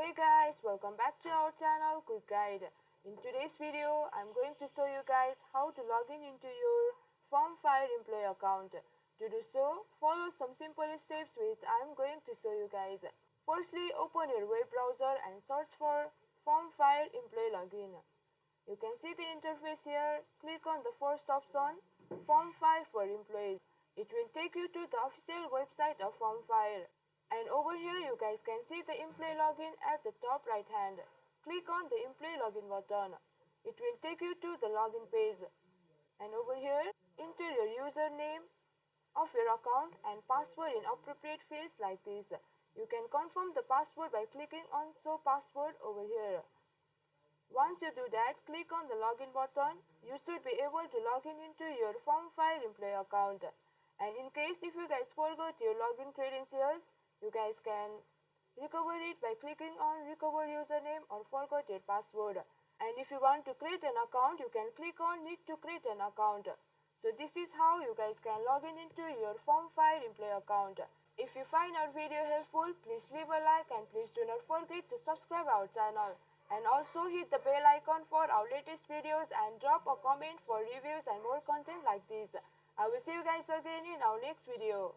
Hey guys, welcome back to our channel Quick Guide. In today's video, I'm going to show you guys how to log in into your FormFire employee account. To do so, follow some simple steps which I'm going to show you guys. Firstly, open your web browser and search for FormFire employee login. You can see the interface here. Click on the first option, FormFire for employees. It will take you to the official website of FormFire. And over here you guys can see the employee login at the top right hand. Click on the employee login button. It will take you to the login page. And over here, enter your username of your account and password in appropriate fields like this. You can confirm the password by clicking on show password over here. Once you do that, click on the login button. You should be able to log in into your FormFire employee account. And in case if you guys forgot your login credentials, you guys can recover it by clicking on recover username or forgot your password. And if you want to create an account, you can click on need to create an account. So this is how you guys can log in into your FormFire employee account. If you find our video helpful, please leave a like and please do not forget to subscribe our channel. And also hit the bell icon for our latest videos and drop a comment for reviews and more content like this. I will see you guys again in our next video.